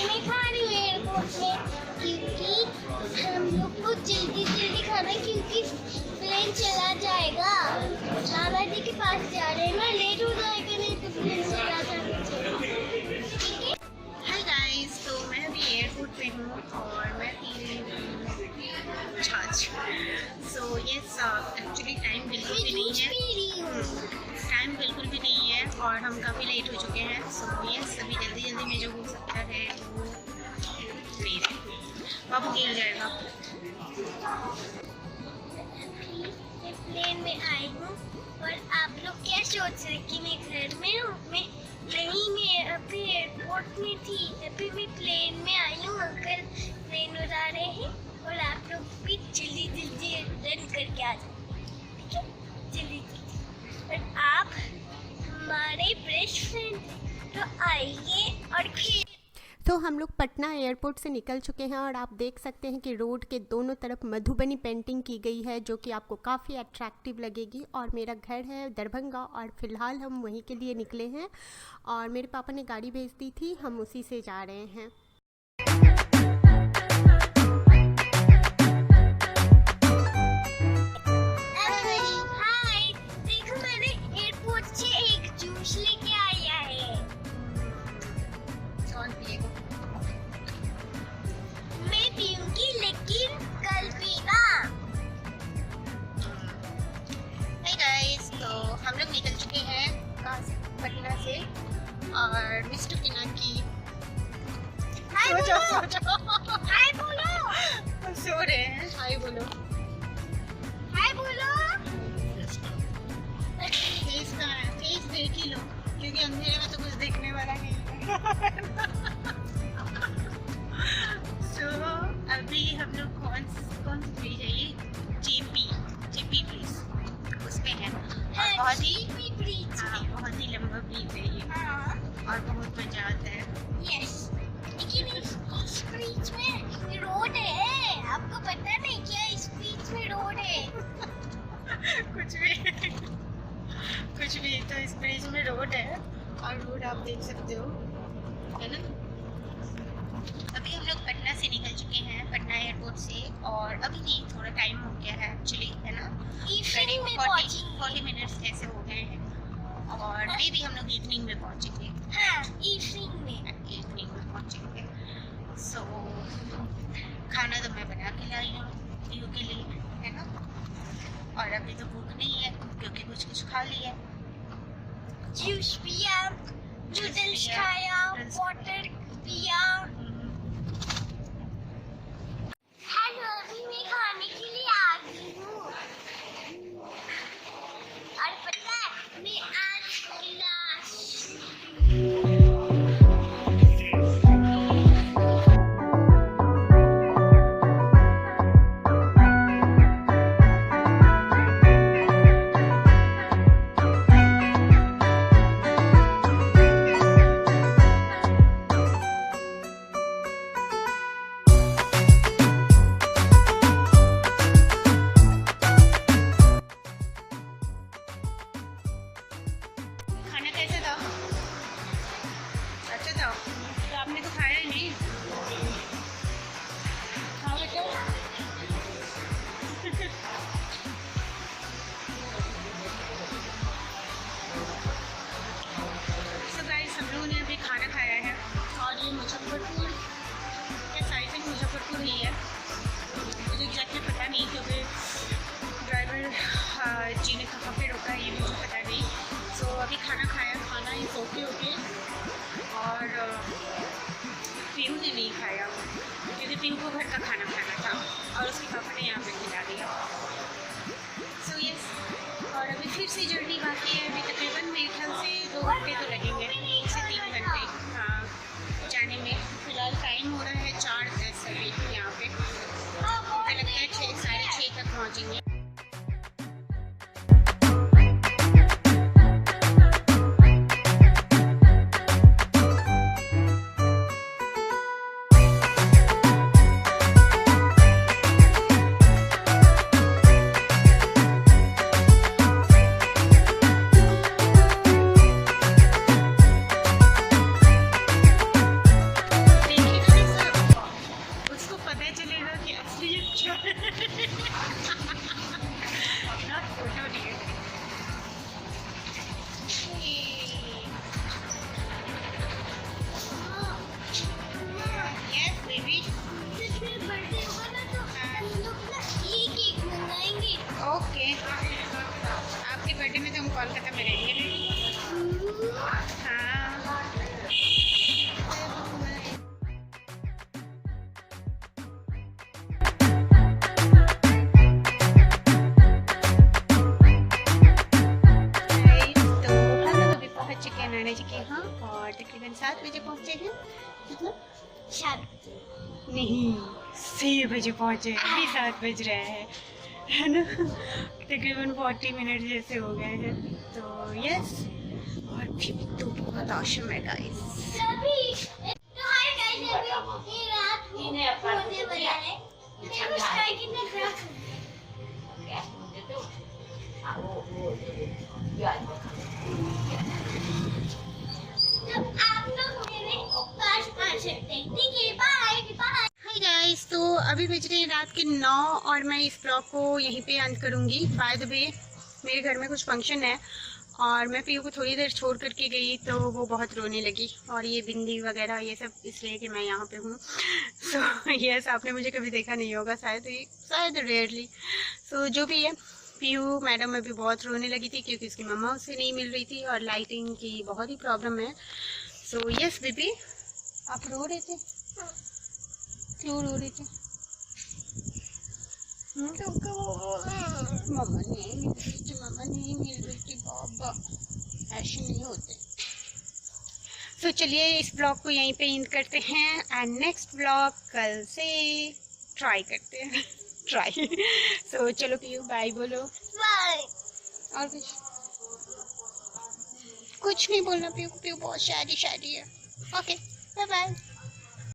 में खा रही हूँ एयरपोर्ट में, क्योंकि हम लोग को जल्दी जल्दी खाना है, क्योंकि प्लेन चला जाएगा। दादा जी के पास जा रहे हैं ना, लेट हो जाएगा नहीं तो प्लेन चला जाएगा। ठीक है। हाय गाइस, तो मैं अभी एयरपोर्ट पे हूँ और मैं पी रही हूँ छाछ। सो यस, एक्चुअली टाइम बिल्कुल भी नहीं है, टाइम बिल्कुल भी नहीं है और हम काफ़ी लेट हो चुके हैं। सो यस, अभी जल्दी जल्दी में जो हो सकता है वो प्लीज़, बाबू गिर जाएगा। मैं प्लेन में आई हूँ और आप लोग क्या सोच रहे कि मैं घर में हूँ? मैं अभी एयरपोर्ट में थी, अभी मैं प्लेन में आई हूँ। अंकल प्लेन उड़ा रहे हैं और आप लोग भी जल्दी जल्दी रन करके आ जाओ, ठीक है? जल्दी जल्दी। और आप हमारे बेस्ट फ्रेंड हैं, तो आइए और खेल। तो हम लोग पटना एयरपोर्ट से निकल चुके हैं और आप देख सकते हैं कि रोड के दोनों तरफ मधुबनी पेंटिंग की गई है, जो कि आपको काफ़ी अट्रैक्टिव लगेगी। और मेरा घर है दरभंगा और फ़िलहाल हम वहीं के लिए निकले हैं और मेरे पापा ने गाड़ी भेज दी थी, हम उसी से जा रहे हैं। हम लोग निकल चुके हैं पटना से और मिस्टर किना की हाय बोलो, सो रहे हैं। हाय बोलो, हाय बोलो। फेस कहाँ है? फेस देख ही लो, क्योंकि अंधेरे में तो कुछ देखने वाला नहीं है। सो अभी हम लोग कौन सी ब्रिज है ये? जीपी ब्रिज उस पे है। बहुत ही बहुत ही लंबा ब्रिज है ये और बहुत मजा आता है। यस, लेकिन इस ब्रिज में रोड है, आपको पता नहीं क्या इस ब्रिज में रोड है? कुछ भी तो इस ब्रिज में रोड है और रोड आप देख सकते हो, है ना? अभी हम लोग पटना से निकल चुके हैं, पटना एयरपोर्ट से, और अभी नहीं, थोड़ा टाइम हो गया है एक्चुअली, है ना? इवनिंग में 40 मिनट्स ऐसे हो गए हैं और मे भी हम लोग इवनिंग में पहुंचेंगे। हाँ, इवनिंग में पहुंचेंगे। सो खाना तो मैं बना के लाई हूँ यू के लिए, है ना? और अभी तो भूख नहीं है क्योंकि कुछ खा लिया, जूस पिया, नूडल्स खाया, वाटर पिया। हेलो, अभी मैं खाने के लिए आ गई हूँ और पता है मैं आज मुजफ्फरपुर ही है, मुझे एग्जैक्टली पता नहीं क्योंकि ड्राइवर जी ने कहाँ पे रोका है ये मुझे पता नहीं। सो अभी खाना खाया, खाना ही सोके होके, और पीहू ने नहीं खाया क्योंकि पीहू को घर का खाना खाना था और उसके पापा ने यहाँ पे खिला दिया। सो यस, और अभी फिर से जर्नी बाकी है। अभी तकरीबन मेरे ख्याल से 2 घंटे तो लगेंगे, 2 से 3 घंटे हाँ जाने में। फिलहाल टाइम हो रहा है 4:10 अभी यहाँ पे, मुझे लगता है 6 साढ़े 6 तक पहुँचेंगे। चुके हैं नाना जी के यहाँ और तकरीबन 7 बजे पहुँचे हैं। मतलब नहीं 6 बजे पहुँचे, अभी 7 बज रहे हैं, है ना। तकरीबन 40 मिनट जैसे हो गए हैं। तो यस, और भी तो बहुत औसम है गाइस। हाय गाइस, तो अभी बज रहे हैं रात के 9 और मैं इस ब्लॉग को यहीं पे अंत करूँगी। बाय द वे मेरे घर में कुछ फंक्शन है और मैं पीयू को थोड़ी देर छोड़ करके गई तो वो बहुत रोने लगी, और ये बिंदी वगैरह ये सब इसलिए कि मैं यहाँ पे हूँ। सो यस, आपने मुझे कभी देखा नहीं होगा शायद रेयरली। सो जो भी है, पीयू मैडम अभी बहुत रोने लगी थी क्योंकि उसकी मम्मा उससे नहीं मिल रही थी और लाइटिंग की बहुत ही प्रॉब्लम है। सो यस बेबी, आप रो रहे थे? क्यों रो रहे थे? मम्मा नहीं मिल रही थी, मम्मा नहीं मिल रही थी बाबा, ऐसे नहीं होते। तो चलिए इस ब्लॉग को यहीं पे एंड करते हैं एंड नेक्स्ट ब्लॉग कल से ट्राई करते हैं। ट्राई। सो चलो पीयू बाय बोलो। बाय। और कुछ नहीं बोलना पीयू, पीयू बहुत शादी है। Okay bye bye.